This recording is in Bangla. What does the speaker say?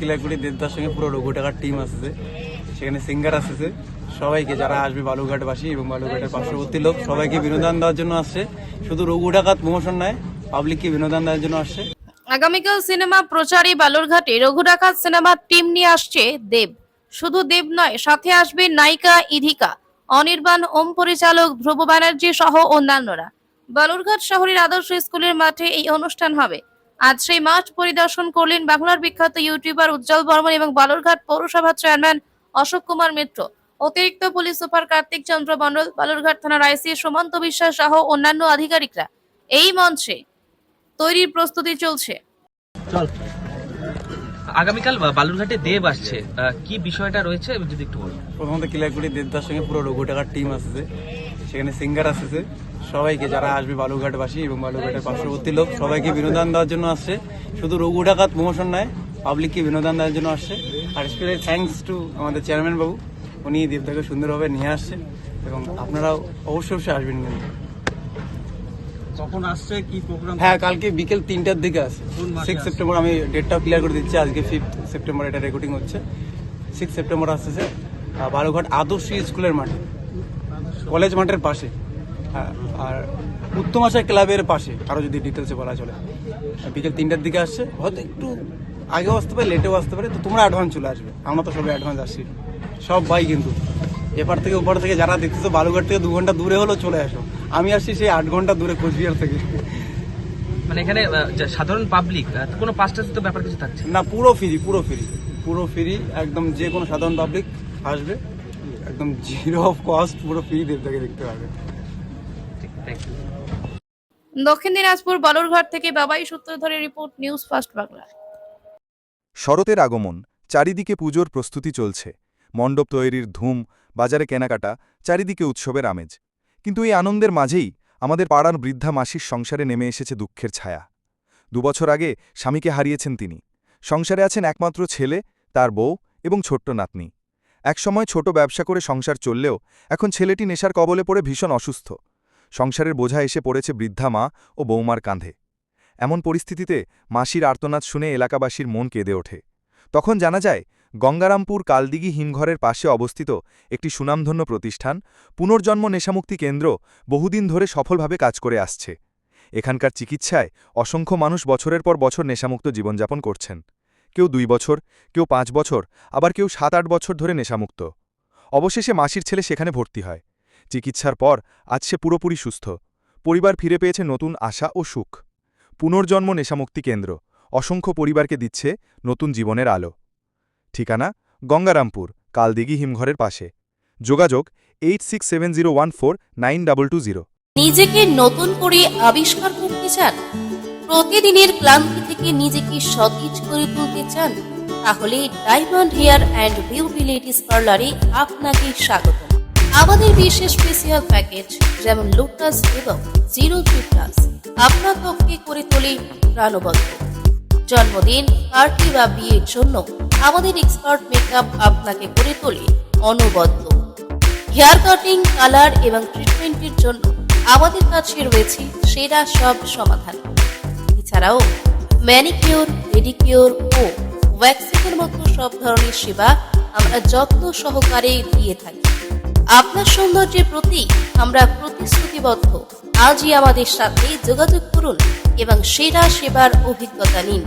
কিলাকুড়ি দেবদার সঙ্গে পুরো রঘু টাকার টিম আসছে, সেখানে সিঙ্গার আসছে। সবাইকে যারা আসবে বালুরঘাটবাসী এবং বালুরঘাটের পার্শ্ববর্তী লোক সবাইকে বিনোদন দেওয়ার জন্য আসছে। শুধু রঘু টাকার প্রমোশন নয়, পাবলিককে বিনোদন দেওয়ার জন্য আসছে। আগামীকাল সিনেমা প্রচারে বালুরঘাটে রঘু ডাকাত সিনেমার টিম নিয়ে আসছে দেব। শুধু দেব নয়, সাথে আসবে নায়িকা ইধিকা, অনির্বাণ, ওম পরিচালক ধ্রুব ব্যানার্জি সহ অন্যান্যরা। বালুরঘাট শহরের আদর্শ স্কুলের মাঠে এই অনুষ্ঠান হবে। আজ সেই মাঠ পরিদর্শন করলেন বাংলার বিখ্যাত ইউটিউবার উজ্জ্বল বর্মন এবং বালুরঘাট পৌরসভার চেয়ারম্যান অশোক কুমার মিত্র, অতিরিক্ত পুলিশ সুপার কার্তিক চন্দ্র মণ্ডল, বালুরঘাট থানার আইসি সুমন্ত বিশ্বাস সহ অন্যান্য আধিকারিকরা। এই মঞ্চে তৈরির প্রস্তুতি চলছে। আগামীকাল বালুরঘাটে দেব আসছে, কি বিষয়টা রয়েছে যদি একটু বলুন। প্রথমত কিলাকুড়ি দেবদার সঙ্গে পুরো রঘু টাকার টিম আসছে, সেখানে সিঙ্গার আসছে। সবাইকে যারা আসবে বালুরঘাটবাসী এবং বালুরঘাটের পার্শ্ববর্তী লোক সবাইকে বিনোদন দেওয়ার জন্য আসছে। শুধু রঘু টাকার প্রমোশন নয়, পাবলিককে বিনোদন দেওয়ার জন্য আসছে। আর স্পেশালি থ্যাঙ্কস টু আমাদের চেয়ারম্যান বাবু, উনি দেবদাকে সুন্দরভাবে নিয়ে আসছে এবং আপনারাও অবশ্যই আসবেন। কখন আসছে, কি প্রোগ্রাম? হ্যাঁ, কালকে বিকেল 3টার দিকে আছে। 6 সেপ্টেম্বর, আমি ডেটটাও ক্লিয়ার করে দিচ্ছি। আজকে 5 সেপ্টেম্বর এটা রেকর্ডিং হচ্ছে। 6 সেপ্টেম্বর আসতেছে বালুরঘাট আদর্শ স্কুলের মাঠে, কলেজ মাঠের পাশে, আর উত্তম আশা ক্লাবের পাশে। আরও যদি ডিটেলসে বলা চলে, বিকেল 3টার দিকে আসছে। হয়তো একটু আগেও আসতে পারে, লেটেও আসতে পারে, তো তোমরা অ্যাডভান্স চলে আসবে। আমরা তো সবাই অ্যাডভান্স আসছি সব ভাই, কিন্তু এপার থেকে ওপার থেকে যারা দেখতেছো বালুরঘাট থেকে 2 ঘন্টা দূরে হলেও চলে আসো। আমি আসছি সেই 8 ঘন্টা দূরে কোচবিহার থেকে। মানে এখানে সাধারণ পাবলিক কোনো পাঁচটা তো ব্যাপার কিছু থাকছে না, পুরো ফ্রি একদম। যে কোনো সাধারণ পাবলিক আসবে, একদম জিরো অফ কস্ট, পুরো ফ্রি দেবতাকে দেখতে পাবে। দক্ষিণ দিনাজপুর বালুরঘাট থেকে বাবাই সূত্রধরের রিপোর্ট, নিউজ ফার্স্ট বাংলা। শরতের আগমন, চারিদিকে পুজোর প্রস্তুতি চলছে। মণ্ডপ তৈরির ধুম, বাজারে কেনাকাটা, চারিদিকে উৎসবের আমেজ। কিন্তু এই আনন্দের মাঝেই আমাদের পাড়ার বৃদ্ধা মাসির সংসারে নেমে এসেছে দুঃখের ছায়া। 2 বছর আগে স্বামীকে হারিয়েছেন তিনি। সংসারে আছেন একমাত্র ছেলে, তার বউ এবং ছোট্ট নাতনি। একসময় ছোট ব্যবসা করে সংসার চললেও এখন ছেলেটি নেশার কবলে পড়ে ভীষণ অসুস্থ। সংসারের বোঝা এসে পড়েছে বৃদ্ধা মা ও বৌমার কাঁধে। এমন পরিস্থিতিতে মাসির আর্তনাদ শুনে এলাকাবাসীর মন কেঁদে ওঠে। তখন জানা যায়, গঙ্গারামপুর কালদিঘি হিমঘরের পাশে অবস্থিত একটি সুনামধন্য প্রতিষ্ঠান পুনর্জন্ম নেশামুক্তি কেন্দ্র বহুদিন ধরে সফলভাবে কাজ করে আসছে। এখানকার চিকিৎসায় অসংখ্য মানুষ বছরের পর বছর নেশামুক্ত জীবনযাপন করছেন। কেউ 2 বছর, কেউ 5 বছর, আবার কেউ 7-8 বছর ধরে নেশামুক্ত। অবশেষে মাসির ছেলে সেখানে ভর্তি হয়। চিকিৎসার পর আজ সে পুরোপুরি সুস্থ। পরিবার ফিরে পেয়েছে নতুন আশা ও সুখ। পুনর্জন্ম নেশামুক্তি কেন্দ্র অসংখ্য পরিবারকে দিচ্ছে নতুন জীবনের আলো। ঠিকানা গঙ্গারামপুর কালদিঘি হিমঘরের পাশে। যোগাযোগ 8670149220। নিজেকে নতুন করে আবিষ্কার করতে চান? প্রতিদিনের ক্লান্তি থেকে নিজেকে সতেজ করে তুলতে চান? তাহলে Diamond Hair and Beauty Ladies পার্লারে আপনাকে স্বাগত। আমাদের বিশেষ স্পেশাল প্যাকেজ যেমন লোটাস এবং 03+ আপনার ত্বককে করে তোলে প্রাণবন্ত। জন্মদিন, পার্টি বা বিয়ের জন্য আমাদের এক্সপার্ট মেকআপ আপনাকে করে তোলে অনবদ্য। হেয়ার কাটিং, কালার এবং ট্রিটমেন্টের জন্য আমাদের কাছে রয়েছে সেরা সব সমাধান। এছাড়াও ম্যানিকিউর, পেডিকিউর ও ওয়্যাক্সিংয়ের মতো সব ধরনের সেবা আমরা যত্ন সহকারে দিয়ে থাকি। আপনার সৌন্দর্যের প্রতি আমরা প্রতিশ্রুতিবদ্ধ। আজই আমাদের সাথে যোগাযোগ করুন এবং সেরা সেবার অভিজ্ঞতা নিন।